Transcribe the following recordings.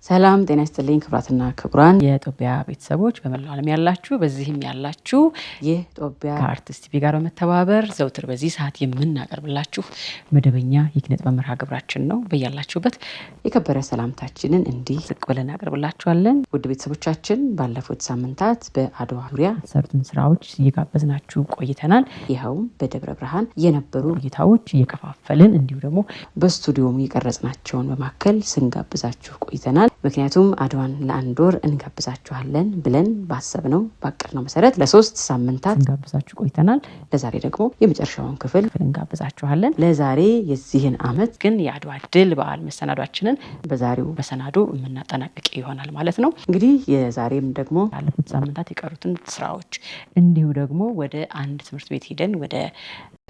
ሰላም ጤና ይስጥልኝ ክብራትና ክቡራን የኢትዮጵያ ቤተሰቦች በመላው ዓለም ያላችሁ በዚህም ያላችሁ የኢትዮጵያ አርቲስት ቲቪ ጋር በመተባበር ዘውትር በዚህ ሰዓት የምናቀርብላችሁ መደበኛ የኪነ ጥበብ መርሃ ግብራችን ነው። በያላችሁበት የከበረ ሰላምታችንን እንዲህ ዝቅ ብለን እናቀርብላችኋለን። ውድ ቤተሰቦቻችን ባለፉት ሳምንታት በአድዋ ዙሪያ ሰርቱን ስራዎች እየጋበዝናችሁ ቆይተናል። ይኸውም በደብረ ብርሃን የነበሩ ቆይታዎች እየከፋፈልን እንዲሁ ደግሞ በስቱዲዮም የቀረጽናቸውን በማከል ስንጋብዛችሁ ቆይተናል። ምክንያቱም አድዋን ለአንድ ወር እንጋብዛችኋለን ብለን ባሰብነው ባቀድነው መሰረት ለሶስት ሳምንታት እንጋብዛችሁ ቆይተናል። ለዛሬ ደግሞ የመጨረሻውን ክፍል እንጋብዛችኋለን። ለዛሬ የዚህን አመት ግን የአድዋ ድል በዓል መሰናዷችንን በዛሬው መሰናዶ የምናጠናቅቅ ይሆናል ማለት ነው። እንግዲህ የዛሬም ደግሞ ባለፉት ሳምንታት የቀሩትን ስራዎች እንዲሁ ደግሞ ወደ አንድ ትምህርት ቤት ሄደን ወደ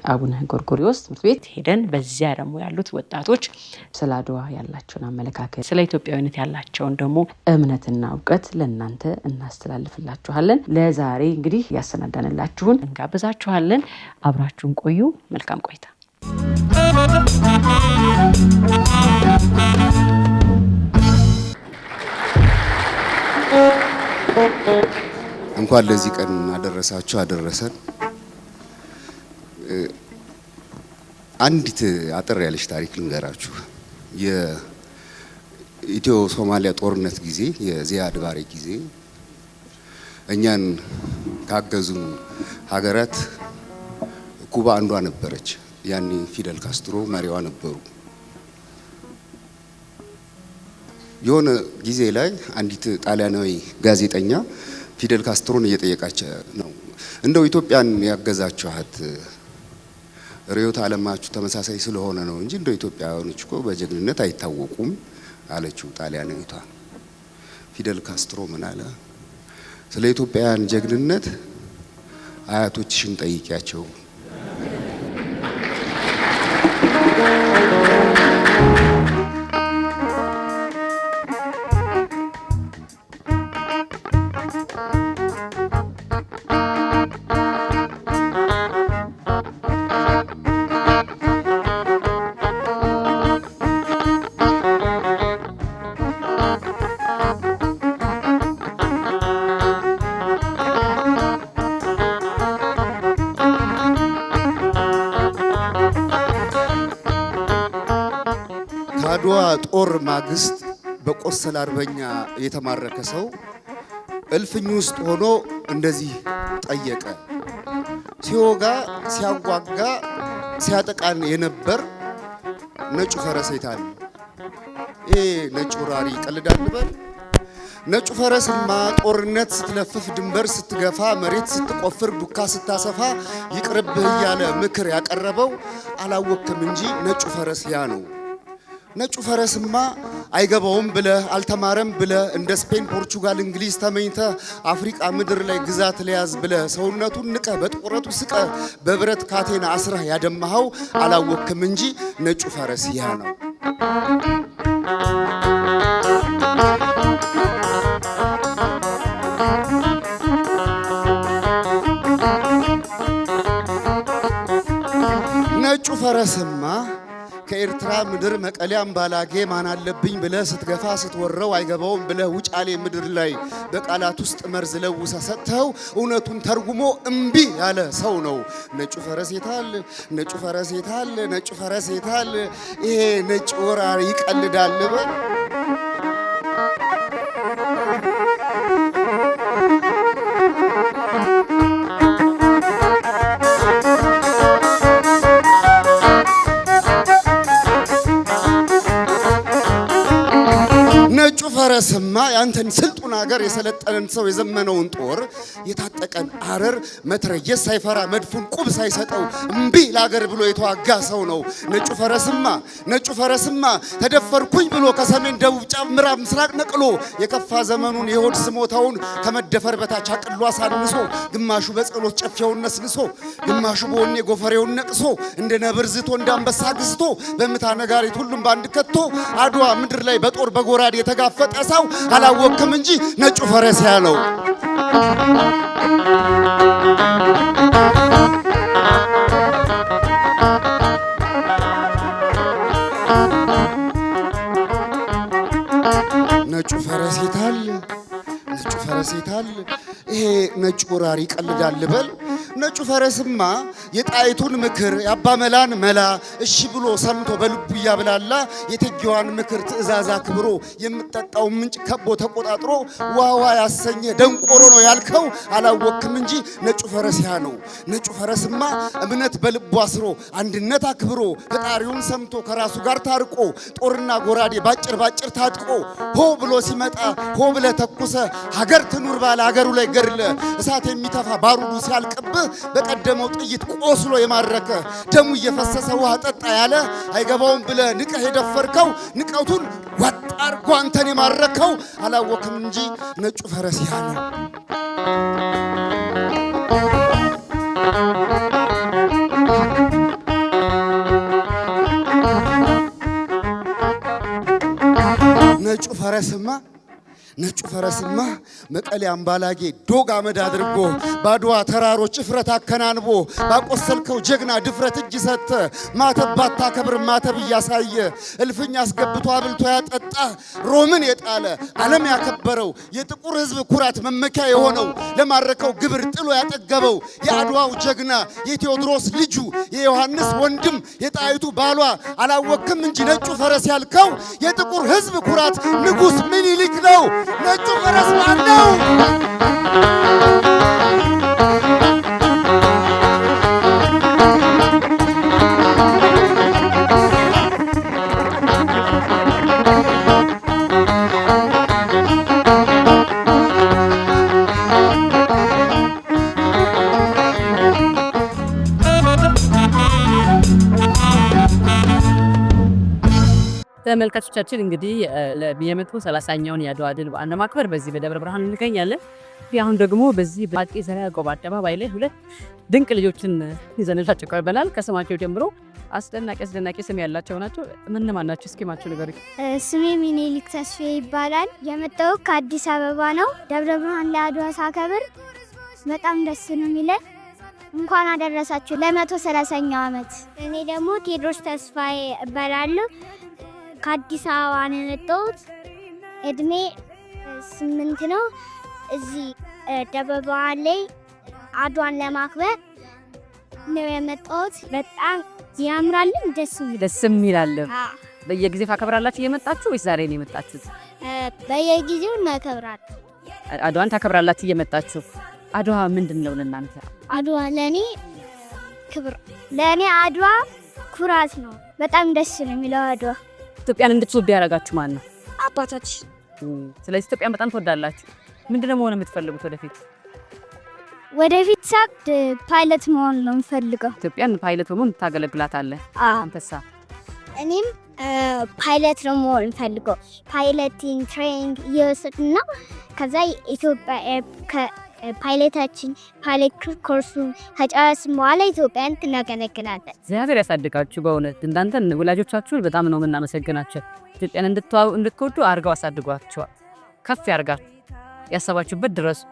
አቡነ ጎርጎርዮስ ትምህርት ቤት ሄደን በዚያ ደግሞ ያሉት ወጣቶች ስለ አድዋ ያላቸውን አመለካከት ስለ ኢትዮጵያዊነት ያላቸውን ደግሞ እምነትና እውቀት ለእናንተ እናስተላልፍላችኋለን። ለዛሬ እንግዲህ ያሰናዳንላችሁን እንጋብዛችኋለን። አብራችሁን ቆዩ። መልካም ቆይታ። እንኳን ለዚህ ቀን አደረሳችሁ አደረሰን። አንዲት አጠር ያለች ታሪክ ልንገራችሁ። የኢትዮ ሶማሊያ ጦርነት ጊዜ የዚያድ ባሬ ጊዜ እኛን ካገዙ ሀገራት ኩባ አንዷ ነበረች። ያኔ ፊደል ካስትሮ መሪዋ ነበሩ። የሆነ ጊዜ ላይ አንዲት ጣሊያናዊ ጋዜጠኛ ፊደል ካስትሮን እየጠየቃች ነው፣ እንደው ኢትዮጵያን ያገዛችኋት ርዕዮተ ዓለማችሁ ተመሳሳይ ስለሆነ ነው እንጂ እንደ ኢትዮጵያውያኖች እኮ በጀግንነት አይታወቁም አለችው ጣሊያናዊቷ። ፊደል ካስትሮ ምን አለ? ስለ ኢትዮጵያውያን ጀግንነት አያቶችሽን ጠይቂያቸው። ከአድዋ ጦር ማግስት በቆሰለ አርበኛ የተማረከ ሰው እልፍኝ ውስጥ ሆኖ እንደዚህ ጠየቀ። ሲወጋ ሲያጓጋ ሲያጠቃን የነበር ነጩ ፈረስ የታለ? ይሄ ነጩ ወራሪ ቀልዳል በል። ነጩ ፈረስማ ጦርነት ስትለፍፍ ድንበር ስትገፋ መሬት ስትቆፍር ዱካ ስታሰፋ ይቅርብህ እያለ ምክር ያቀረበው አላወቅም እንጂ ነጩ ፈረስ ያ ነው። ነጩ ፈረስማ አይገባውም ብለህ አልተማረም ብለህ እንደ ስፔን ፖርቹጋል እንግሊዝ ተመኝተህ አፍሪካ ምድር ላይ ግዛት ለያዝ ብለህ ሰውነቱን ንቀህ በጥቁረቱ ስቀህ በብረት ካቴና አስረህ ያደማኸው አላወቅም እንጂ ነጩ ፈረስ ያ ነው። ነጩ ፈረስማ ከኤርትራ ምድር መቀሌ አምባላጌ ማን አለብኝ ብለህ ስትገፋ ስትወረው አይገባውም ብለህ ውጫሌ ምድር ላይ በቃላት ውስጥ መርዝ ለውሰህ ሰጥተው እውነቱን ተርጉሞ እምቢ ያለ ሰው ነው። ነጩ ፈረስ የታል? ነጩ ፈረስ የታል? ነጩ ፈረስ የታል? ይሄ ነጭ ወራሪ ይቀልዳል በል። ፈረስማ ያንተን ስልጡን ሀገር የሰለጠነን ሰው የዘመነውን ጦር የታጠቀን አረር መትረየስ ሳይፈራ መድፉን ቁብ ሳይሰጠው እምቢ ለሀገር ብሎ የተዋጋ ሰው ነው። ነጩ ፈረስማ ተደፈርኩኝ ብሎ ከሰሜን ደቡብ ጫፍ ምዕራብ ምስራቅ ነቅሎ የከፋ ዘመኑን የሆድ ስሞታውን ከመደፈር በታች አቅሎ አሳንሶ ግማሹ በጸሎት ጨፌውን ነስንሶ ግማሹ በወኔ ጎፈሬውን ነቅሶ እንደ ነብር ዝቶ እንዳንበሳ ግዝቶ በምታ ነጋሪት ሁሉም ባንድ ከቶ አድዋ ምድር ላይ በጦር በጎራዴ የተጋፈጠ ሰው አላወቅም እንጂ ነጩ ፈረስ ያለው። ይሉታል ይሄ ነጭ ወራሪ ቀልዳል ልበል። ነጩ ፈረስማ የጣይቱን ምክር የአባመላን መላ እሺ ብሎ ሰምቶ በልቡ እያብላላ የቴጌዋን ምክር ትእዛዝ አክብሮ የምጠጣው ምንጭ ከቦ ተቆጣጥሮ ዋዋ ያሰኘ ደንቆሮ ነው ያልከው አላወክም እንጂ ነጩ ፈረስ ያ ነው። ነጩ ፈረስማ እምነት በልቡ አስሮ አንድነት አክብሮ ፈጣሪውን ሰምቶ ከራሱ ጋር ታርቆ ጦርና ጎራዴ ባጭር ባጭር ታጥቆ ሆ ብሎ ሲመጣ ሆ ብለ ተኩሰ ሀገር ትኑር ባለ ሀገሩ ላይ ገድለ እሳት የሚተፋ ባሩዱ ሲያልቅብህ በቀደመው ጥይት ቆስሎ የማረከ ደሙ እየፈሰሰ ውሃ ጠጣ ያለ አይገባውም ብለ ንቀህ የደፈርከው ንቀቱን ዋጥ አርጎ አንተን የማረከው አላወክም እንጂ ነጩ ፈረስ ያ ነው። ነጩ ፈረስማ መቀሌ አምባላጌ ዶግ አመድ አድርጎ ባድዋ ተራሮች እፍረት አከናንቦ ባቆሰልከው ጀግና ድፍረት እጅ ሰተ ማተብ ባታከብር ማተብ እያሳየ እልፍኝ አስገብቶ አብልቶ ያጠጣ ሮምን የጣለ ዓለም ያከበረው የጥቁር ሕዝብ ኩራት መመኪያ የሆነው ለማረከው ግብር ጥሎ ያጠገበው የአድዋው ጀግና የቴዎድሮስ ልጁ የዮሐንስ ወንድም የጣይቱ ባሏ አላወክም እንጂ ነጩ ፈረስ ያልከው የጥቁር ሕዝብ ኩራት ንጉሥ ምኒልክ ነው። ነጩ ፈረስ ማን ነው? ተመልካቾቻችን እንግዲህ የ130ኛውን የአድዋ ድል በዓል ለማክበር በዚህ በደብረ ብርሃን እንገኛለን። አሁን ደግሞ በዚህ በአጤ ዘርዓ ያዕቆብ አደባባይ ላይ ሁለት ድንቅ ልጆችን ይዘንላችሁ ቀርበናል። ከስማቸው ጀምሮ አስደናቂ ስም ያላቸው ናቸው። እነማን ናቸው? እስኪማቸው ንገሩኝ። ስሜ ሚኒሊክ ተስፋዬ ይባላል። የመጣሁት ከአዲስ አበባ ነው። ደብረ ብርሃን ለአድዋ ሳከብር በጣም ደስ ነው የሚለን። እንኳን አደረሳችሁ ለ130ኛው ዓመት። እኔ ደግሞ ቴዎድሮስ ተስፋዬ እባላለሁ። ከአዲስ አበባ ነው የመጣሁት። እድሜ 8 ነው። እዚህ ደብረ ብርሃን ላይ አድዋን ለማክበር ነው የመጣሁት። በጣም ያምራልም ደስም ይላል። በየጊዜው ታከብራላችሁ እየመጣችሁ ወይስ ዛሬ ነው የመጣችሁት? በየጊዜው እናከብራለን። አድዋን ታከብራላችሁ እየመጣችሁ። አድዋ ምንድን ነው ለእናንተ? አድዋ ለኔ ክብር፣ ለኔ አድዋ ኩራት ነው። በጣም ደስ ነው የሚለው አድዋ። ኢትዮጵያን እንድትወዱ ያደረጋችሁ ማን ነው? አባታችን። ስለዚህ ኢትዮጵያን በጣም ትወዳላችሁ። ምንድነው መሆን የምትፈልጉት ወደፊት? ፓይለት መሆን ነው የምፈልገው። ኢትዮጵያን ፓይለት በመሆን ታገለግላታለህ? አንተሳ? እኔም ፓይለት ነው መሆን የምፈልገው። ፓይለቲንግ ትሬኒንግ እየወሰድን ነው። ከዛ ኢትዮጵያ ፓይለታችን ፓይለት ኮርሱ ከጨረስን በኋላ ኢትዮጵያን እናገለግላለን። እግዚአብሔር ያሳድጋችሁ። በእውነት እንዳንተን ወላጆቻችሁን በጣም ነው የምናመሰግናቸው። ኢትዮጵያን እንድትወዱ አድርገው አሳድጓቸዋል። ከፍ ያርጋችሁ፣ ያሰባችሁበት ድረሱ።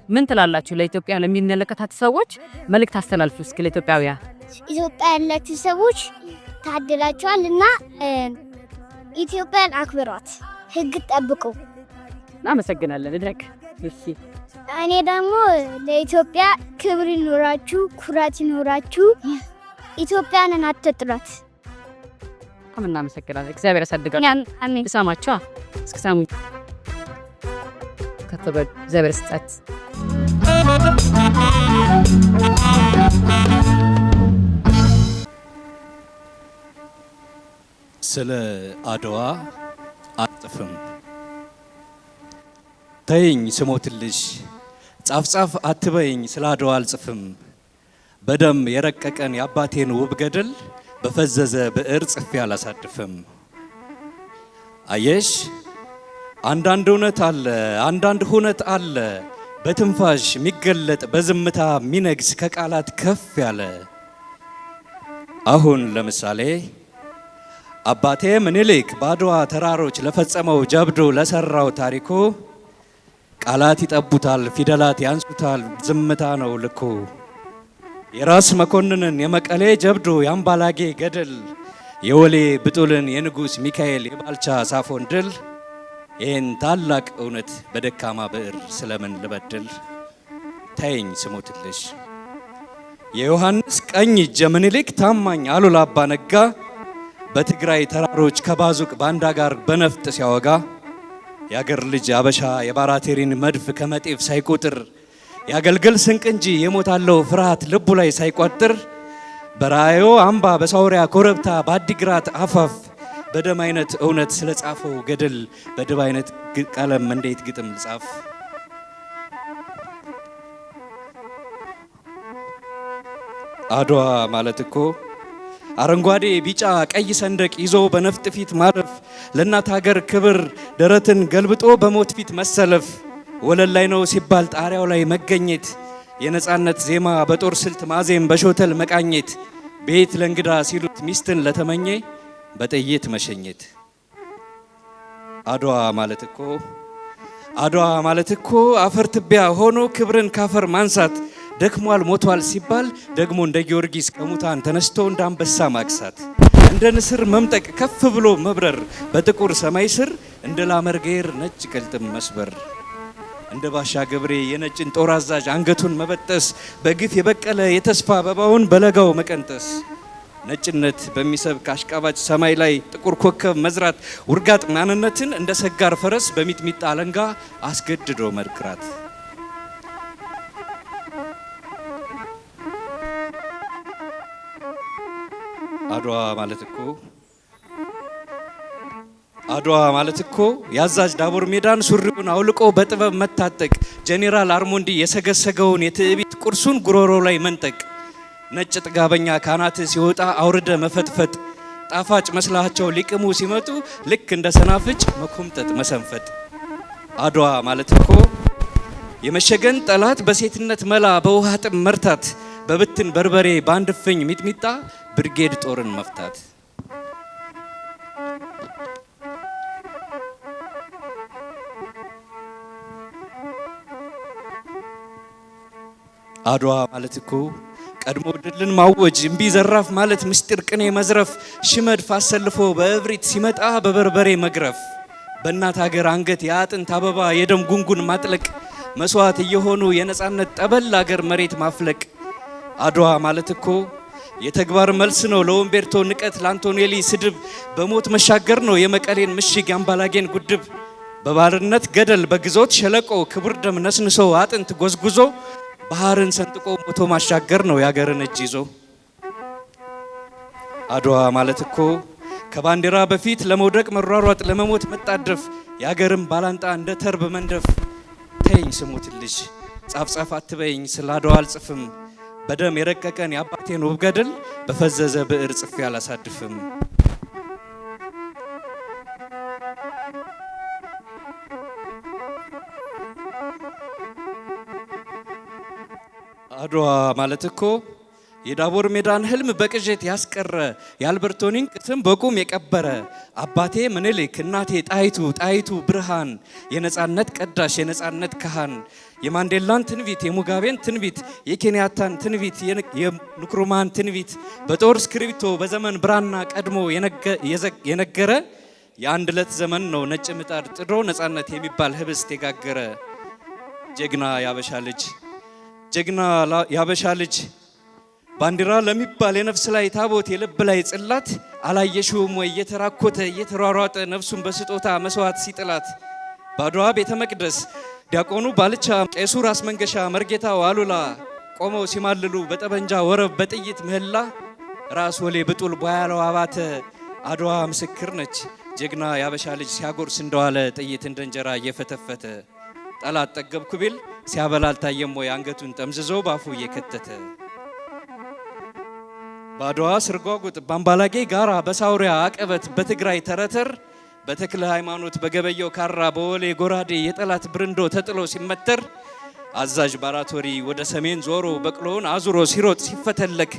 ምን ትላላችሁ? ለኢትዮጵያ ለሚመለከታት ሰዎች መልእክት አስተላልፉ እስኪ። ለኢትዮጵያውያን ኢትዮጵያ ያላችሁ ሰዎች ታድላችኋል እና ኢትዮጵያን አክብሯት፣ ሕግ ጠብቁ። እናመሰግናለን። እድረክ እሺ። እኔ ደግሞ ለኢትዮጵያ ክብር ይኖራችሁ፣ ኩራት ይኖራችሁ፣ ኢትዮጵያንን አትጥሏት። እናመሰግናለን። እግዚአብሔር ያሳድጋችሁ። አሜን። ሰማችኋ? እስኪ ሳሙ ከተበል እግዚአብሔር ይስጣት። ስለ አድዋ አልጽፍም፣ ተይኝ ስሞትልሽ፣ ጻፍ አትበይኝ፣ ስለ አድዋ አልጽፍም። በደም የረቀቀን የአባቴን ውብ ገድል በፈዘዘ ብዕር ጽፌ አላሳድፍም። አየሽ አንዳንድ እውነት አለ፣ አንዳንድ ሁነት አለ፣ በትንፋሽ የሚገለጥ በዝምታ የሚነግስ ከቃላት ከፍ ያለ። አሁን ለምሳሌ አባቴ ምኒልክ በአድዋ ተራሮች ለፈጸመው ጀብዱ ለሰራው ታሪኩ ቃላት ይጠቡታል፣ ፊደላት ያንሱታል፣ ዝምታ ነው ልኩ። የራስ መኮንንን የመቀሌ ጀብዱ የአምባላጌ ገድል፣ የወሌ ብጡልን የንጉሥ ሚካኤል የባልቻ ሳፎን ድል ይህን ታላቅ እውነት በደካማ ብዕር ስለምን ልበድል? ተይኝ ስሞትልሽ የዮሐንስ ቀኝ እጀ ምኒልክ ታማኝ አሉላ አባ ነጋ በትግራይ ተራሮች ከባዙቅ ባንዳ ጋር በነፍጥ ሲያወጋ የአገር ልጅ አበሻ የባራቴሪን መድፍ ከመጤፍ ሳይቆጥር ያገልግል ስንቅ እንጂ የሞታለው ፍርሃት ልቡ ላይ ሳይቋጥር በራዮ አምባ በሳውሪያ ኮረብታ በአዲግራት አፋፍ በደም አይነት እውነት ስለጻፈው ገድል በድብ አይነት ቀለም እንዴት ግጥም ልጻፍ? አድዋ ማለት እኮ አረንጓዴ ቢጫ ቀይ ሰንደቅ ይዞ በነፍጥ ፊት ማረፍ፣ ለእናት ሀገር ክብር ደረትን ገልብጦ በሞት ፊት መሰለፍ፣ ወለል ላይ ነው ሲባል ጣሪያው ላይ መገኘት፣ የነጻነት ዜማ በጦር ስልት ማዜም በሾተል መቃኘት፣ ቤት ለእንግዳ ሲሉት ሚስትን ለተመኘ በጥይት መሸኘት። አድዋ ማለት እኮ አፈር ትቢያ ሆኖ ክብርን ካፈር ማንሳት፣ ደክሟል ሞቷል ሲባል ደግሞ እንደ ጊዮርጊስ ከሙታን ተነስቶ እንደ አንበሳ ማግሳት፣ እንደ ንስር መምጠቅ ከፍ ብሎ መብረር፣ በጥቁር ሰማይ ስር እንደ ላመርጌር ነጭ ቅልጥም መስበር፣ እንደ ባሻ ገብሬ የነጭን ጦር አዛዥ አንገቱን መበጠስ፣ በግፍ የበቀለ የተስፋ አበባውን በለጋው መቀንጠስ፣ ነጭነት በሚሰብክ አሽቃባጭ ሰማይ ላይ ጥቁር ኮከብ መዝራት፣ ውርጋጥ ማንነትን እንደ ሰጋር ፈረስ በሚጥሚጣ አለንጋ አስገድዶ መድክራት። አድዋ ማለት እኮ ያዛዥ ዳቦር ሜዳን ሱሪውን አውልቆ በጥበብ መታጠቅ፣ ጄኔራል አርሞንዲ የሰገሰገውን የትዕቢት ቁርሱን ጉሮሮ ላይ መንጠቅ፣ ነጭ ጥጋበኛ ካናት ሲወጣ አውርደ መፈጥፈጥ፣ ጣፋጭ መስላቸው ሊቅሙ ሲመጡ ልክ እንደ ሰናፍጭ መኮምጠጥ መሰንፈጥ። አድዋ ማለት እኮ የመሸገን ጠላት በሴትነት መላ በውሃ ጥም መርታት፣ በብትን በርበሬ በአንድ ፍኝ ሚጥሚጣ ብርጌድ ጦርን መፍታት። አድዋ ማለት እኮ ቀድሞ ድልን ማወጅ፣ እምቢ ዘራፍ ማለት ምስጢር ቅኔ መዝረፍ፣ ሽመድፍ አሰልፎ በእብሪት ሲመጣ በበርበሬ መግረፍ፣ በእናት ሀገር አንገት የአጥንት አበባ የደም ጉንጉን ማጥለቅ፣ መስዋዕት እየሆኑ የነጻነት ጠበል አገር መሬት ማፍለቅ። አድዋ ማለት እኮ የተግባር መልስ ነው ለወምቤርቶ ንቀት ለአንቶኔሊ ስድብ፣ በሞት መሻገር ነው የመቀሌን ምሽግ የአምባላጌን ጉድብ፣ በባርነት ገደል በግዞት ሸለቆ ክቡር ደም ነስንሶ አጥንት ጎዝጉዞ ባህርን ሰንጥቆ ሞቶ ማሻገር ነው የአገርን እጅ ይዞ። አድዋ ማለት እኮ ከባንዲራ በፊት ለመውደቅ መሯሯጥ ለመሞት መጣደፍ፣ የአገርን ባላንጣ እንደ ተርብ መንደፍ። ተይኝ ስሙትልሽ ጻፍ አትበይኝ ስለ አድዋ አልጽፍም፣ በደም የረቀቀን የአባቴን ውብ ገድል በፈዘዘ ብዕር ጽፌ አላሳድፍም። አድዋ ማለት እኮ የዳቦር ሜዳን ህልም በቅዠት ያስቀረ፣ የአልበርቶኒን ቅስም በቁም የቀበረ፣ አባቴ ምኒልክ እናቴ ጣይቱ ብርሃን፣ የነጻነት ቀዳሽ የነጻነት ካህን፣ የማንዴላን ትንቢት የሙጋቤን ትንቢት የኬንያታን ትንቢት የንክሩማን ትንቢት በጦር እስክሪብቶ በዘመን ብራና ቀድሞ የነገረ፣ የአንድ ዕለት ዘመን ነው ነጭ ምጣድ ጥዶ ነጻነት የሚባል ህብስት የጋገረ። ጀግና ያበሻ ልጅ ባንዲራ ለሚባል የነፍስ ላይ ታቦት የልብ ላይ ጽላት፣ አላየሽውም ወይ እየተራኮተ እየተሯሯጠ ነፍሱን በስጦታ መስዋዕት ሲጥላት። በአድዋ ቤተ መቅደስ ዲያቆኑ ባልቻ ቄሱ ራስ መንገሻ መርጌታው አሉላ ቆመው ሲማልሉ በጠበንጃ ወረብ በጥይት ምህላ፣ ራስ ወሌ ብጡል ቧያለው አባተ አድዋ ምስክር ነች። ጀግና ያበሻ ልጅ ሲያጎርስ እንደዋለ ጥይት እንደ እንጀራ እየፈተፈተ፣ ጠላት ጠገብኩ ቢል ሲያበላ አልታየም ወይ አንገቱን ጠምዝዞ ባፉ እየከተተ። በአድዋ ስርጓጉጥ በአምባላጌ ጋራ በሳውሪያ አቀበት በትግራይ ተረተር፣ በተክለ ሃይማኖት በገበየው ካራ በወሌ ጎራዴ የጠላት ብርንዶ ተጥሎ ሲመተር፣ አዛዥ ባራቶሪ ወደ ሰሜን ዞሮ በቅሎውን አዙሮ ሲሮጥ ሲፈተለክ፣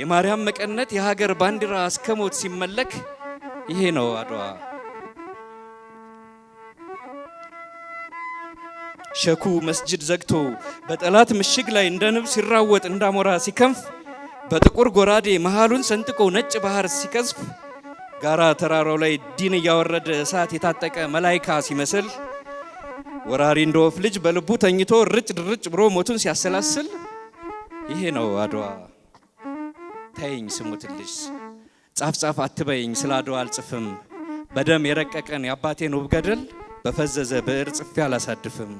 የማርያም መቀነት የሀገር ባንዲራ እስከ ሞት ሲመለክ። ይሄ ነው አድዋ። ሸኩ መስጅድ ዘግቶ በጠላት ምሽግ ላይ እንደ ንብ ሲራወጥ እንዳሞራ ሲከንፍ፣ በጥቁር ጎራዴ መሃሉን ሰንጥቆ ነጭ ባህር ሲቀዝፍ፣ ጋራ ተራራው ላይ ዲን ያወረደ እሳት የታጠቀ መላእክት ሲመስል ወራሪ እንደ ወፍ ልጅ በልቡ ተኝቶ ርጭ ድርጭ ብሎ ሞቱን ሲያሰላስል ይሄ ነው አድዋ። ተይኝ ስሙትልሽ ጻፍ ጻፍ አትበይኝ ስለ አድዋ አልጽፍም። በደም የረቀቀን የአባቴን ውብ ገደል በፈዘዘ ብዕር ጽፌ አላሳድፍም።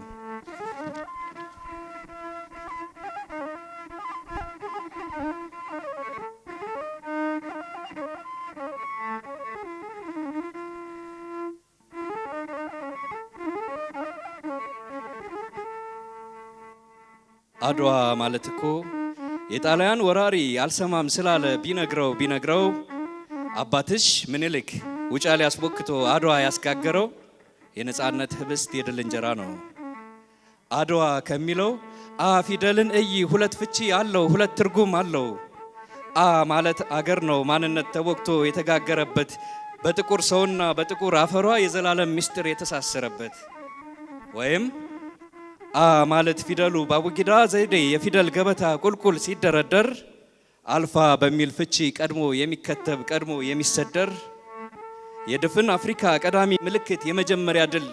አድዋ ማለት እኮ የጣሊያን ወራሪ አልሰማም ስላለ ቢነግረው አባትሽ ምኒልክ ውጫሌ አስቦክቶ አድዋ ያስጋገረው የነጻነት ህብስት የድል እንጀራ ነው። አድዋ ከሚለው አ ፊደልን እይ ሁለት ፍቺ አለው፣ ሁለት ትርጉም አለው። አ ማለት አገር ነው፣ ማንነት ተወክቶ የተጋገረበት በጥቁር ሰውና በጥቁር አፈሯ የዘላለም ምስጢር የተሳሰረበት። ወይም አ ማለት ፊደሉ ባቡጊዳ ዘይዴ የፊደል ገበታ ቁልቁል ሲደረደር አልፋ በሚል ፍቺ ቀድሞ የሚከተብ ቀድሞ የሚሰደር የድፍን አፍሪካ ቀዳሚ ምልክት የመጀመሪያ ድል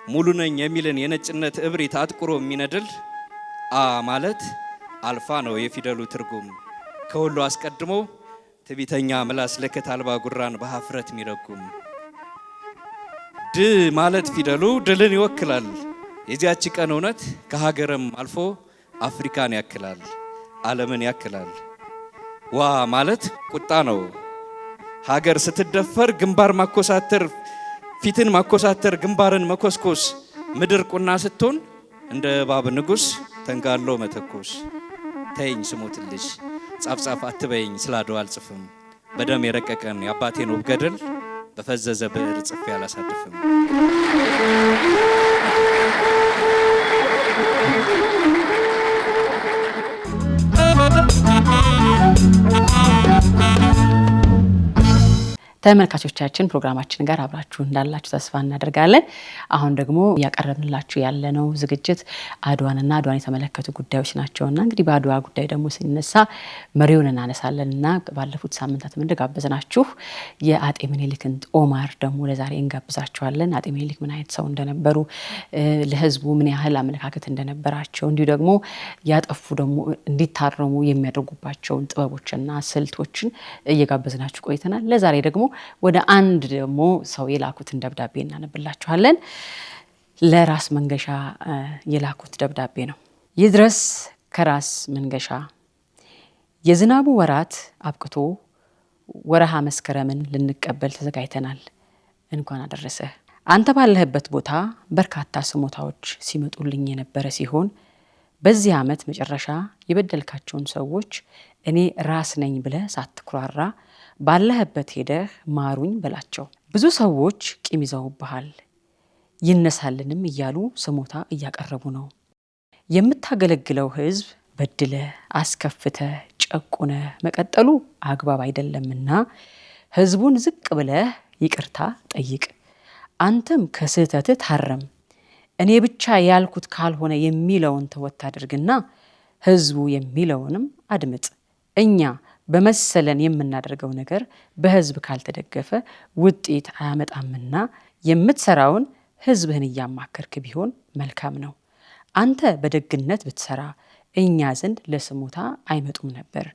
ሙሉ ነኝ የሚልን የነጭነት እብሪት አጥቁሮ የሚነድል አ ማለት አልፋ ነው የፊደሉ ትርጉም። ከሁሉ አስቀድሞ ትቢተኛ ምላስ ለከት አልባ ጉራን በሀፍረት የሚረጉም። ድ ማለት ፊደሉ ድልን ይወክላል። የዚያች ቀን እውነት ከሀገርም አልፎ አፍሪካን ያክላል፣ ዓለምን ያክላል። ዋ ማለት ቁጣ ነው። ሀገር ስትደፈር ግንባር ማኮሳተር፣ ፊትን ማኮሳተር፣ ግንባርን መኮስኮስ፣ ምድር ቁና ስትሆን እንደ እባብ ንጉስ ተንጋሎ መተኮስ። ተይኝ ስሞትልሽ ጻፍ ጻፍ አትበይኝ ስለ አድዋ አልጽፍም። በደም የረቀቀን የአባቴን ውብ ገደል በፈዘዘ ብዕር ጽፌ አላሳድፍም። ተመልካቾቻችን ፕሮግራማችን ጋር አብራችሁ እንዳላችሁ ተስፋ እናደርጋለን። አሁን ደግሞ ያቀረብንላችሁ ያለነው ዝግጅት አድዋንና አድዋን የተመለከቱ ጉዳዮች ናቸውና እንግዲህ በአድዋ ጉዳይ ደግሞ ሲነሳ መሪውን እናነሳለንና ባለፉት ሳምንታት እንደጋበዝናችሁ የአጤ ምኒልክን ጦማር ደግሞ ለዛሬ እንጋብዛችኋለን። አጤ ምኒልክ ምን አይነት ሰው እንደነበሩ፣ ለህዝቡ ምን ያህል አመለካከት እንደነበራቸው፣ እንዲሁ ደግሞ ያጠፉ ደግሞ እንዲታረሙ የሚያደርጉባቸውን ጥበቦችና ስልቶችን እየጋበዝናችሁ ቆይተናል። ለዛሬ ደግሞ ወደ አንድ ደግሞ ሰው የላኩትን ደብዳቤ እናነብላችኋለን። ለራስ መንገሻ የላኩት ደብዳቤ ነው። ይድረስ ከራስ መንገሻ። የዝናቡ ወራት አብቅቶ ወረሃ መስከረምን ልንቀበል ተዘጋጅተናል። እንኳን አደረሰ። አንተ ባለህበት ቦታ በርካታ ስሞታዎች ሲመጡልኝ የነበረ ሲሆን በዚህ ዓመት መጨረሻ የበደልካቸውን ሰዎች እኔ ራስ ነኝ ብለህ ሳትኩራራ ባለህበት ሄደህ ማሩኝ በላቸው። ብዙ ሰዎች ቂም ይዘውብሃል፣ ይነሳልንም እያሉ ስሞታ እያቀረቡ ነው። የምታገለግለው ህዝብ በድለ አስከፍተ ጨቁነ መቀጠሉ አግባብ አይደለምና ህዝቡን ዝቅ ብለህ ይቅርታ ጠይቅ። አንተም ከስህተትህ ታረም። እኔ ብቻ ያልኩት ካልሆነ የሚለውን ተወት አድርግና ህዝቡ የሚለውንም አድምጥ። እኛ በመሰለን የምናደርገው ነገር በህዝብ ካልተደገፈ ውጤት አያመጣምና የምትሰራውን ህዝብህን እያማከርክ ቢሆን መልካም ነው። አንተ በደግነት ብትሰራ እኛ ዘንድ ለስሞታ አይመጡም ነበር።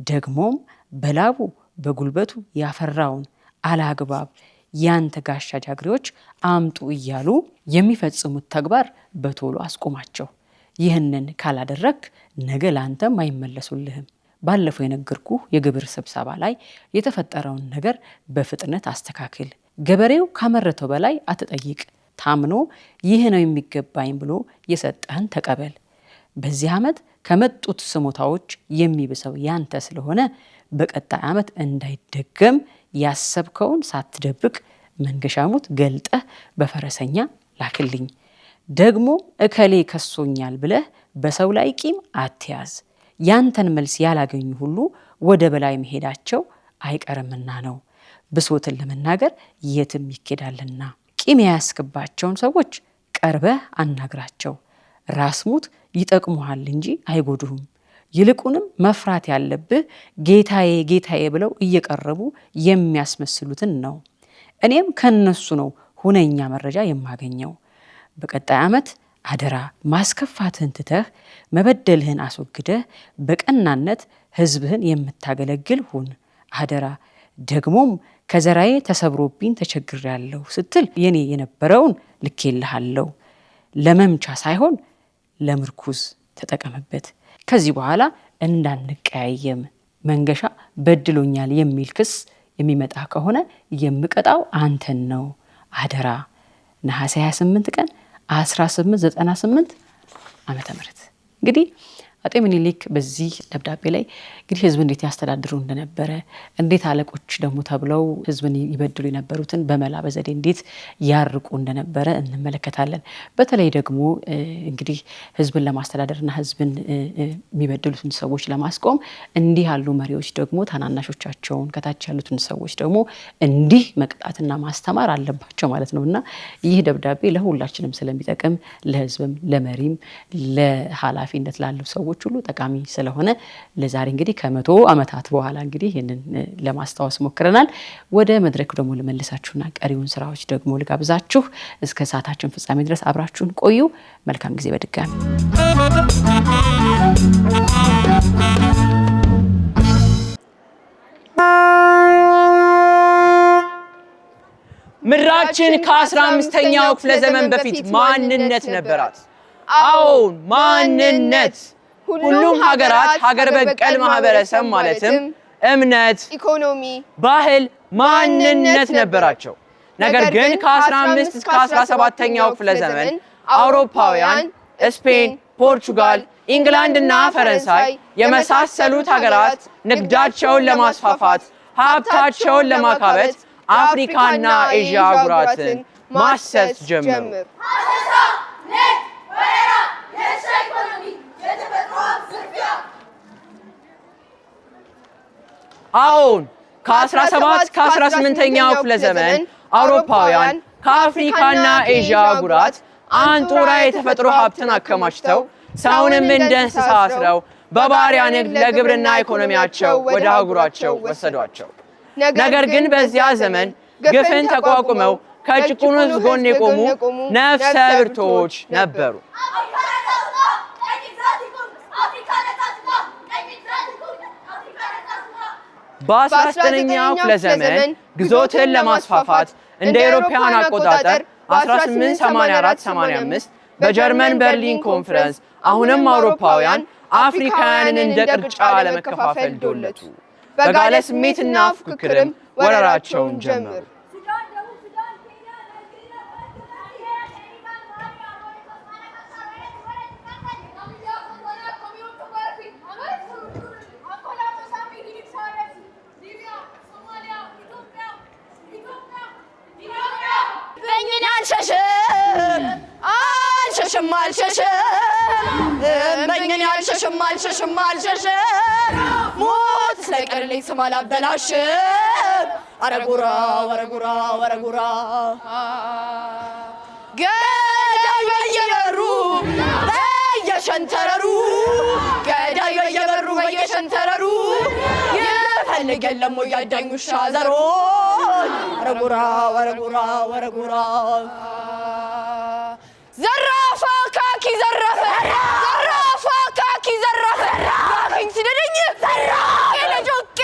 ደግሞም በላቡ በጉልበቱ ያፈራውን አላግባብ ያንተ ጋሻ ጃግሬዎች አምጡ እያሉ የሚፈጽሙት ተግባር በቶሎ አስቆማቸው። ይህንን ካላደረክ ነገ ላንተም አይመለሱልህም። ባለፈው የነገርኩ የግብር ስብሰባ ላይ የተፈጠረውን ነገር በፍጥነት አስተካክል። ገበሬው ካመረተው በላይ አትጠይቅ። ታምኖ ይህ ነው የሚገባኝ ብሎ የሰጠህን ተቀበል። በዚህ ዓመት ከመጡት ስሞታዎች የሚብሰው ያንተ ስለሆነ በቀጣይ ዓመት እንዳይደገም ያሰብከውን ሳትደብቅ መንገሻሙት ገልጠህ በፈረሰኛ ላክልኝ። ደግሞ እከሌ ከሶኛል ብለህ በሰው ላይ ቂም አትያዝ። ያንተን መልስ ያላገኙ ሁሉ ወደ በላይ መሄዳቸው አይቀርምና ነው። ብሶትን ለመናገር የትም ይኬዳልና። ቂም ያስክባቸውን ሰዎች ቀርበህ አናግራቸው። ራስ ሙት ይጠቅሙሃል እንጂ አይጎዱህም። ይልቁንም መፍራት ያለብህ ጌታዬ ጌታዬ ብለው እየቀረቡ የሚያስመስሉትን ነው። እኔም ከነሱ ነው ሁነኛ መረጃ የማገኘው። በቀጣይ ዓመት አደራ ማስከፋትህን ትተህ መበደልህን አስወግደህ በቀናነት ህዝብህን የምታገለግል ሁን። አደራ ደግሞም ከዘራዬ ተሰብሮብኝ ተቸግሬያለሁ ስትል የኔ የነበረውን ልኬልሃለሁ። ለመምቻ ሳይሆን ለምርኩዝ ተጠቀምበት። ከዚህ በኋላ እንዳንቀያየም መንገሻ በድሎኛል የሚል ክስ የሚመጣ ከሆነ የምቀጣው አንተን ነው። አደራ። ነሐሴ 28 ቀን 1898 ዓመተ ምህረት። እንግዲህ አጤ ምኒልክ በዚህ ደብዳቤ ላይ እንግዲህ ህዝብ እንዴት ያስተዳድሩ እንደነበረ እንዴት አለቆች ደግሞ ተብለው ህዝብን ይበድሉ የነበሩትን በመላ በዘዴ እንዴት ያርቁ እንደነበረ እንመለከታለን። በተለይ ደግሞ እንግዲህ ህዝብን ለማስተዳደርና ህዝብን የሚበድሉትን ሰዎች ለማስቆም እንዲህ ያሉ መሪዎች ደግሞ ታናናሾቻቸውን ከታች ያሉትን ሰዎች ደግሞ እንዲህ መቅጣትና ማስተማር አለባቸው ማለት ነውና ይህ ደብዳቤ ለሁላችንም ስለሚጠቅም ለህዝብም ለመሪም ለኃላፊነት ላሉ ሰዎች ሁሉ ጠቃሚ ስለሆነ ለዛሬ እንግዲህ ከ100 ዓመታት በኋላ እንግዲህ ይሄንን ለማስታወስ ሞክረናል። ወደ መድረኩ ደግሞ ልመልሳችሁና ቀሪውን ስራዎች ደግሞ ልጋብዛችሁ። እስከ ሰዓታችን ፍጻሜ ድረስ አብራችሁን ቆዩ። መልካም ጊዜ በድጋሚ። ምድራችን ከ15ኛው ክፍለ ዘመን በፊት ማንነት ነበራት። አዎ ማንነት። ሁሉም ሀገራት ሀገር በቀል ማህበረሰብ ማለትም እምነት፣ ኢኮኖሚ፣ ባህል፣ ማንነት ነበራቸው። ነገር ግን ከ15 እስከ 17ኛው ክፍለ ዘመን አውሮፓውያን ስፔን፣ ፖርቹጋል፣ ኢንግላንድ እና ፈረንሳይ የመሳሰሉት ሀገራት ንግዳቸውን ለማስፋፋት ሀብታቸውን ለማካበት አፍሪካና ኤዥያ አህጉራትን ማሰስ ጀመሩ። አሁን ከ17 ከ18ኛው ክፍለ ዘመን አውሮፓውያን ከአፍሪካና ኤዥያ አህጉራት አንጡራ የተፈጥሮ ሀብትን አከማችተው ሰውንም እንደ እንስሳ አስረው በባሪያ ንግድ ለግብርና ኢኮኖሚያቸው ወደ አህጉራቸው ወሰዷቸው። ነገር ግን በዚያ ዘመን ግፍን ተቋቁመው ከጭቁኑ ሕዝብ ጎን የቆሙ ነፍሰ ብርቶች ነበሩ። በ19ኛው ክፍለ ዘመን ግዞትን ለማስፋፋት እንደ አውሮፓውያን አቆጣጠር 1884-85 በጀርመን በርሊን ኮንፈረንስ አሁንም አውሮፓውያን አፍሪካውያንን እንደ ቅርጫ ለመከፋፈል ዶለቱ። በጋለ ስሜትና ፉክክርም ወረራቸውን ጀመሩ። አልሸሽም ሞት ስለቀርልኝ ስም አላበላሽም። አረጉራ ወረጉራ ወረጉራ ገዳይ በየበሩ በየሸንተረሩ ገዳይ በየበሩ በየሸንተረሩ ይፈልግ የለም ወይ ያዳኝ ውሻ ዘሮን። አረጉራ ወረጉራ ወረጉራ ዘራፋ ካኪ ዘረፈ ዘራፋ ካኪ ዘረፈ ያገኝ ሲደደኝ ዘራ የለጆኬ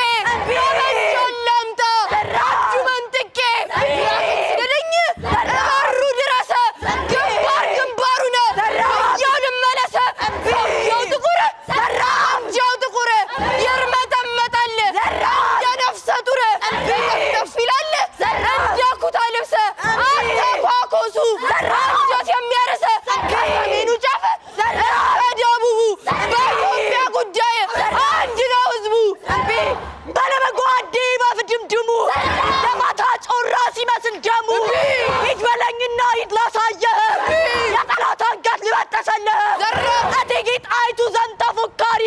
በመጆለምታ ዘራጁ መንጥቄ ያገኝ ሲደደኝ በሩ ድረሰ ግንባር ግንባሩ ነ ያው ልመለሰ ያው ጥቁር ያው ጥቁር ይርመጠመጣል የነፍሰ ጡር ከፍ ይላል እንደ ኩታ ልብሰ አተኳኮሱ አንጀት የሚያርሰ ከሰሜኑ ጫፍ ከደቡቡ በኢትዮጵያ ጉዳይ አንድ ነው ህዝቡ። ባለመጓዴ በፍድምድሙ ለማታ ጮራ ሲመስል ደሙ ሂድ በለኝና ሂድ ላሳየህ የጠላት አንገት ልበጠሰልህ እቴጌ ጣይቱ ዘንድ ተፎካሪ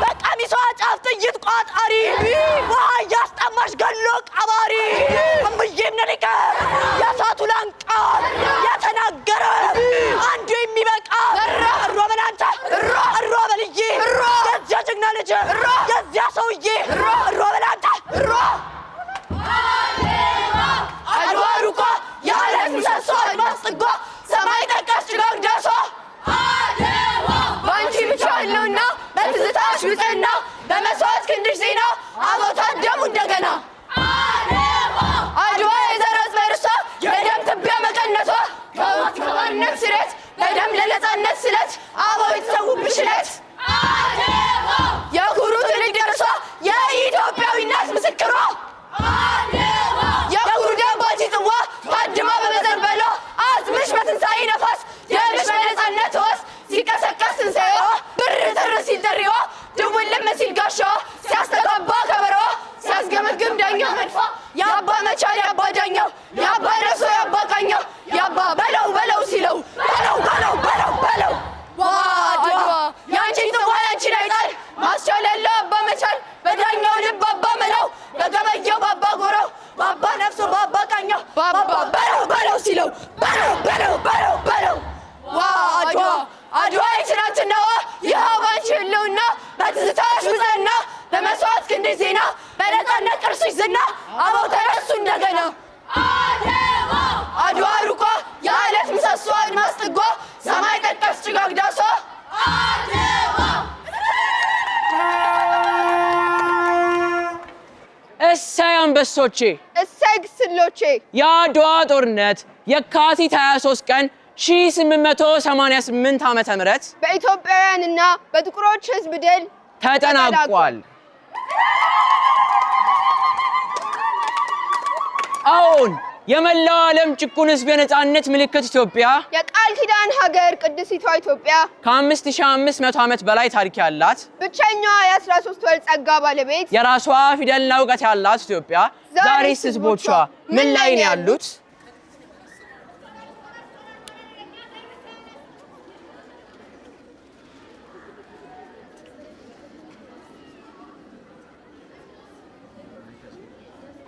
በቀሚሷ ጫፍ ጥይት ቋጣሪ ውሃ እያስጠማሽ ገሎ ቀባሪ እምዬ ምኒልክ የእሳቱ ላንቃ የተናገረ አንዱ የሚበቃ እሮ በላንተ እሮ በልዬ ገጀጀ ያባ መቻል ያባ ዳኛው ያባ ነሶ ያባ ቃኛው ያባ በለው በለው ሲለው በለው በለው በለው በለው አድዋ ያንቺ ጽዋ ያንቺ ላይጣል ማስቻለለ አባ መቻል በዳኛው ልብ አባ መላው በገበየው ባባ ጎራው ባባ ነፍሶ ባባ ቃኛው ባባ በለው በለው ሲለው በለው በለው በለው በለው አድዋ አድዋ የትናንትናዋ ይኸው ባንቺ ህልውና በትዝታሽ ብዛና በመስዋዕት ክንድሽ ዜና በነፃነት ቅርስሽ ዝና አበው ተነሱ እንደገና አድዋ አድዋ ሩቋ የዓለት ምሰሶ አድማስ ጥጓ ሰማይ ጠቀስ ጭጋግ ዳሷ አድዋ እሰይ አንበሶቼ እሰይ ግስሎቼ የአድዋ ጦርነት የካቲት 23 ቀን 1888 ዓመተ ምህረት በኢትዮጵያውያንና በጥቁሮች ህዝብ ድል ተጠናቋል። አሁን የመላው ዓለም ጭቁን ህዝብ የነጻነት ምልክት ኢትዮጵያ የቃል ኪዳን ሀገር ቅድስቷ ኢትዮጵያ ከ5500 ዓመት በላይ ታሪክ ያላት ብቸኛዋ የ13 ወር ጸጋ ባለቤት የራሷ ፊደልና እውቀት ያላት ኢትዮጵያ ዛሬስ ህዝቦቿ ምን ላይ ነው ያሉት?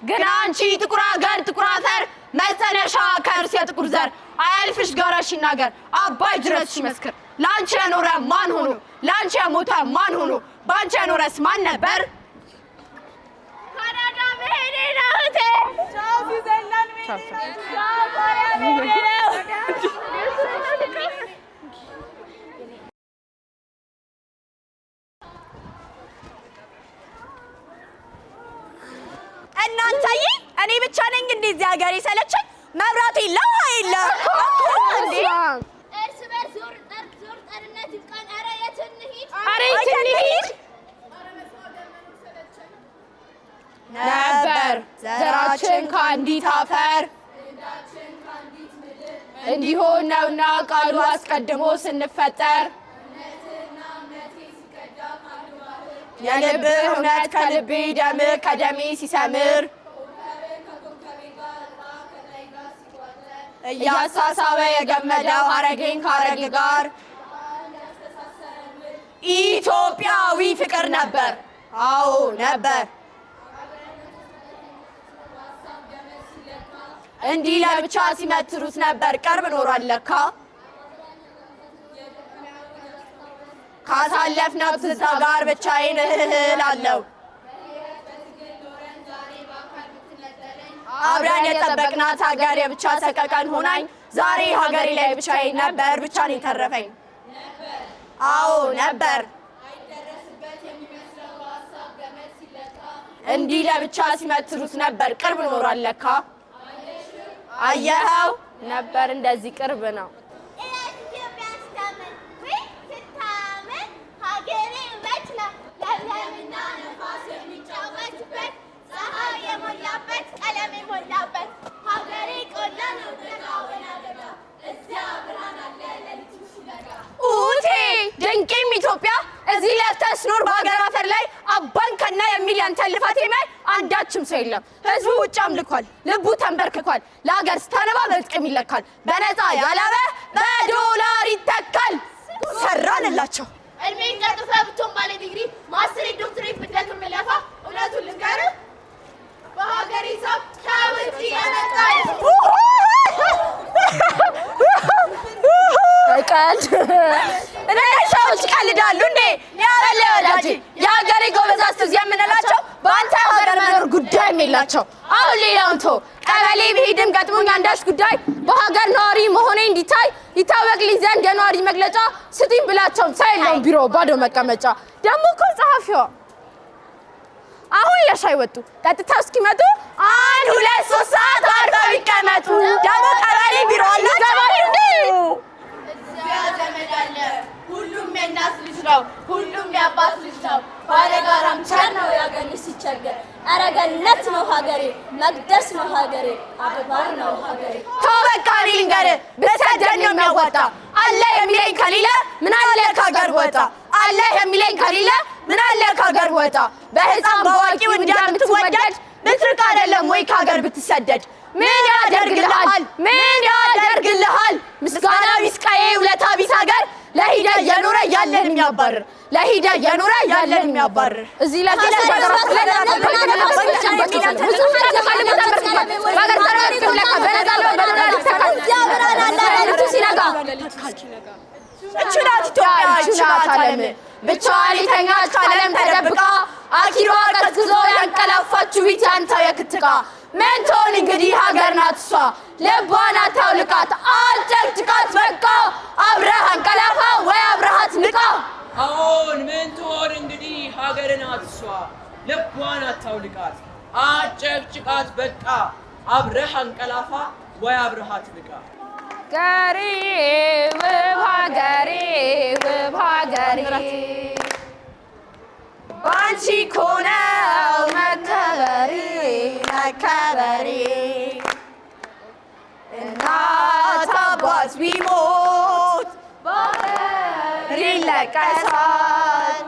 ግን አንቺ ጥቁር ሀገር ጥቁር አፈር መጸነሻ ከእርስ የጥቁር ዘር አያልፍሽ ጋራሽ ይናገር አባይ ድረስ ይመስክር ላንቺ የኖረ ማን ሆኖ ላንቺ የሞተ ማን ሆኖ ባንቺ የኖረስ ማን ነበር? ካናዳ መሄዴ ነው እቴ ስዊዘርላንድ መሄዴ ነው እናንተዬ እኔ ብቻ ነኝ እንደዚህ ሀገር የሰለቸኝ መብራት የለም ኃይል እንዴ እርስ በርስ ዞር ጠርነት ይብቃን ኧረ የት እንሂድ ነበር ዘራችን ከአንዲት አፈር እንዲሆን ነውና ቃሉ አስቀድሞ ስንፈጠር የልብህ እውነት ከልቤ ደምህ ከደሜ ሲሰምር እያሳሳበ የገመደው ሀረጌን ከሀረግ ጋር ኢትዮጵያዊ ፍቅር ነበር። አዎ ነበር። እንዲህ ለብቻ ሲመትሩት ነበር ቅርብ ኖሯል ለካ ካሳለፍነው ትዝታ ጋር ብቻዬን እላለሁ አብረን የጠበቅናት ሀገር የብቻ ሰቀቀን ሆናኝ ዛሬ ሀገሬ ላይ ብቻዬን ነበር ብቻ ነው የተረፈኝ። አዎ ነበር። እንዲህ ለብቻ ሲመትሩት ነበር ቅርብ ኖሯል ለካ አየኸው ነበር እንደዚህ ቅርብ ነው። ድንቄም ኢትዮጵያ እዚህ ለፍተህ ስኖር በሀገር አፈር ላይ አባን ከና የሚል ያንተን ልፋት የሚያይ አንዳችም ሰው የለም። ህዝቡ ውጭ አምልኳል፣ ልቡ ተንበርክኳል። ለሀገር ስታነባ በጥቅም ይለካል። በነፃ ያላበ በዶላር ይተካል። ሰራንላቸው። እድሜን ቀጥፈ ብትሆን ባለ ዲግሪ ማስተሬት ዶክትሬት ብትደክም ለፋ እውነቱን ልንገርህ በሀገር ሂሳብ ከውጭ የመጣ ቀልድ እነዚህ ሰዎች ይቀልዳሉ እንዴ? ያለ ወዳጅ የሀገሬ ጎበዛዝ እዚህ የምንላቸው በአንተ ሀገር መኖር ጉዳይም የላቸው። አሁን ሌላውን ተው፣ ቀበሌ ብሄድም ገጥሞኝ አንዳች ጉዳይ በሀገር ነዋሪ መሆኔ እንዲታይ ይታወቅልኝ ዘንድ የነዋሪ መግለጫ ስጡኝ ብላቸውም ሰው የለውም ቢሮ ባዶ መቀመጫ። ደግሞ እኮ ጸሐፊዋ አሁን ለሻይ ወጡ ጠጥተው እስኪመጡ 1 2 3 ሰዓት አርፈው ይቀመጡ። ደግሞ ቀበሌ ቢሮ አለ ገባሪ እንዴ? እዚያ ዘመድ አለ ሁሉም የእናት ልጅ ነው፣ ሁሉም የአባት ልጅ ነው። ባለጋራም ቸር ነው ያገኝ ሲቸገር። ኧረ ገነት ነው ሀገሬ፣ መቅደስ ነው ሀገሬ፣ አድባር ነው ሀገሬ። ተው በቃ እኔ ልንገርህ ብሰደድ ነው የሚያዋጣ። አለ የሚለኝ ከሌለ ምን አለ ከሀገር ወጣ። አለ የሚለኝ ከሌለ ምን አለ ከሀገር ወጣ። በህፃን በአዋቂው እንደምትወደድ ብትርቅ አይደለም ወይ ሀገር ብትሰደድ ምን ያደርግልሃል ምን ያደርግልሃል ምስጋና ቢስቀዬ ውለታ ቢስ ሀገር ለሂደ የኖረ ያለን የሚያባርር ለሂደ የኖረ ያለን የሚያባርር እዚህ እችናት ኢትዮጵያ እችናት ዓለም ብቻዋን የተኛች ዓለም ተደብቃ አኪሯ ቀዝቅዞ ያንቀላፋችሁ ቢት ያንተ የክትቃ ምን ትሆን እንግዲህ ሀገር ናት እሷ ልቧን አታውልቃት አጨቅጭቃት በቃ አብረህ አንቀላፋ ወይ አብረሃት ንቃ አሁን ምን ትሆን እንግዲህ ሀገር ናት እሷ ልቧን አታውልቃት አጨቅጭቃት በቃ አብረህ አንቀላፋ ወይ አብረሃት ንቃ ገሬ ውብ ሀገሬ ውብ ሀገሬ ባንቺ እኮ ነው መከበሬ መከበሬ እናት አባት ቢሞት በሀገር ይለቀሳል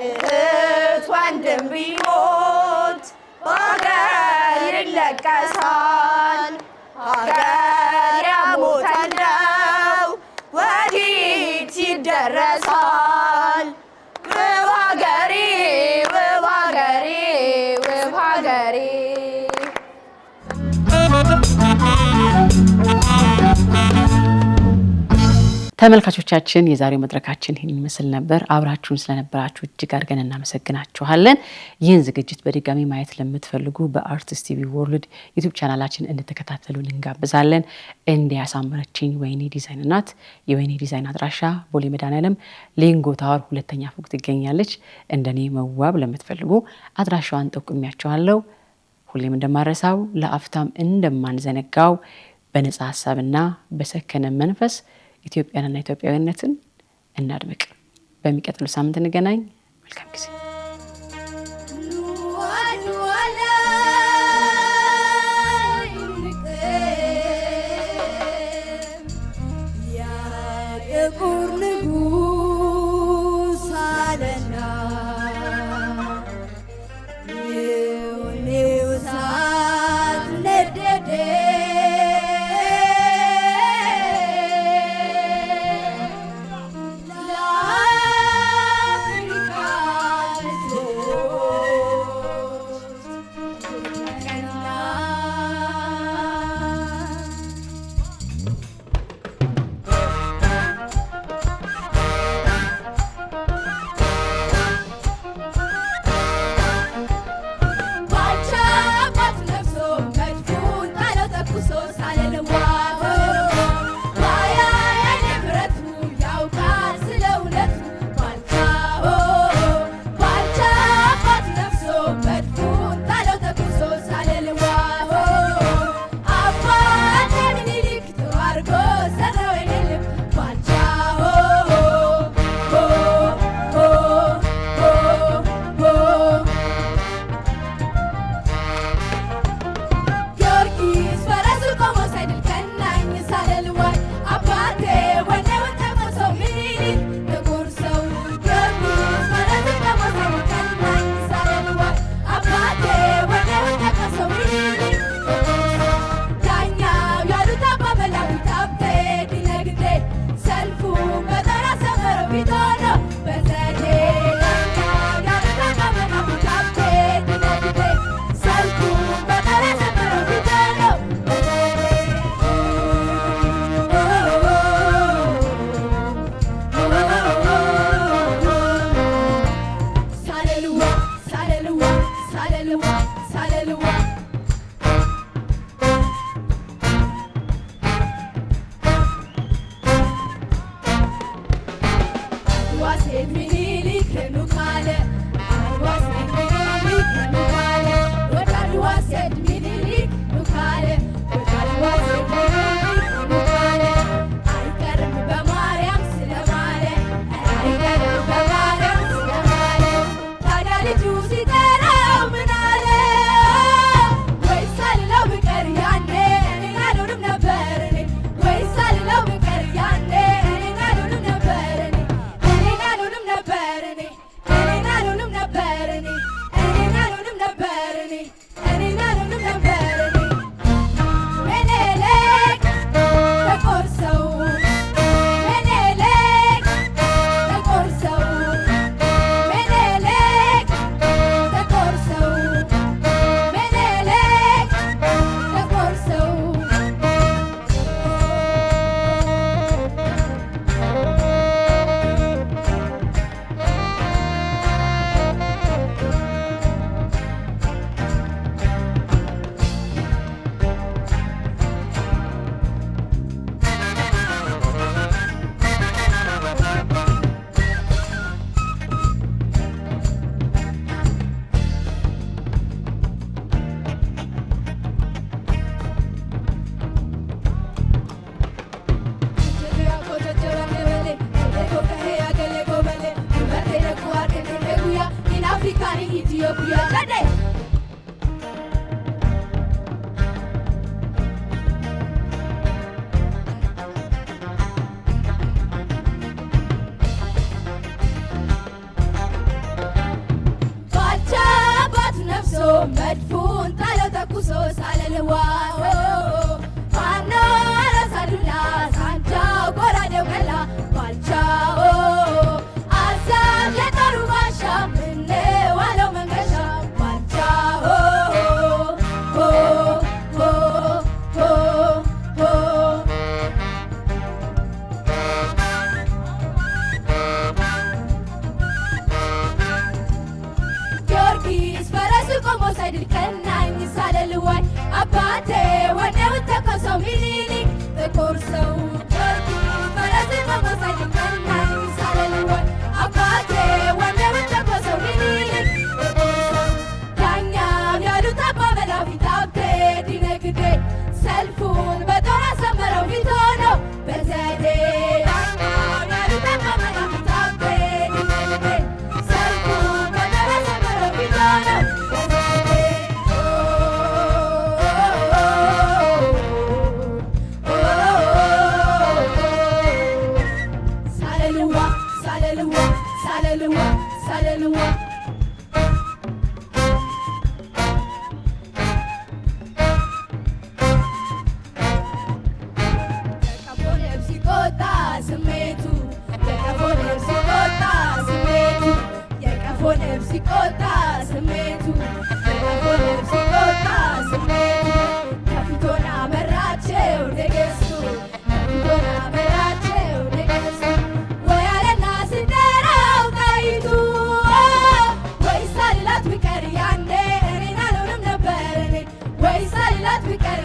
እህት ወንድም ቢሞት በሀገር ይለቀሳል ሀገር ያሞተለው ወዲት ይደረሳል ውብ ሀገሬ ውብ ሀገሬ ውብ ሀገሬ ተመልካቾቻችን የዛሬው መድረካችን ይህን ይመስል ነበር። አብራችሁን ስለነበራችሁ እጅግ አድርገን እናመሰግናችኋለን። ይህን ዝግጅት በድጋሚ ማየት ለምትፈልጉ በአርቲስት ቲቪ ወርልድ ዩቲዩብ ቻናላችን እንድትከታተሉን እንጋብዛለን። እንዲያሳምረችኝ ወይኔ ዲዛይን ናት። የወይኔ ዲዛይን አድራሻ ቦሌ መድኃኔዓለም ሌንጎ ታወር 2ኛ ፎቅ ትገኛለች። እንደኔ መዋብ ለምትፈልጉ አድራሻዋን ጠቁሚያችኋለሁ። ሁሌም እንደማረሳው ለአፍታም እንደማንዘነጋው በነጻ ሀሳብና በሰከነ መንፈስ ኢትዮጵያንና ኢትዮጵያዊነትን እናድምቅ። በሚቀጥለው ሳምንት እንገናኝ። መልካም ጊዜ። ሳለልዋ ማኖ ረሳዱላ ሳንጃው ጎራዴው ገላ ባልቻው አዛብ የጦሩ ባሻ ምንዋለው መንገሻ ባልቻው ጊዮርጊስ ፈረሱ ቆሞ ሳይድል ቀናኝ ሳለልዋይ አባቴ ወኔው ተኮሰው ሚኒሊክ ጥቁር ሰው ጊዮርጊስ ፈረሱ ቆሞ ሳይድል ቀናኝ ሳለልዋይ አባቴ ወኔው ተኮሰው ሚኒሊክ ጥቁር ሰው ዳኛም ያሉት አባ መላፊት አብቴ ዲነግዴ ሰልፉን በጦር አሰመረው ፊት ሆነው በዘዴ ዳኛም ያሉት አባ መላፊት አብቴ ዲነግዴ ሰልፉን በጦር አሰመረው ፊት ሆነው ሳለልዋ ሳለልዋ ሳለልዋ ሳለልዋ የቀፎ ንብ ሲቆጣ ስሜቱ የቀፎ ንብ ሲቆጣ ስሜቱ የቀፎ ንብ ሲቆጣ ስሜቱ የቀፎ ንብ ሲቆጣ ስሜቱ ከፊቶና መራቸው ንግሥቱ ከፊቶና መራቸው ንግሥቱ ወይ አለና ስንጠራው ጣይቱ ወይ ሳልላት ቢቀር ያኔ እኔን አልሆንም ነበር እኔ ወይ ሳልላት ቢቀር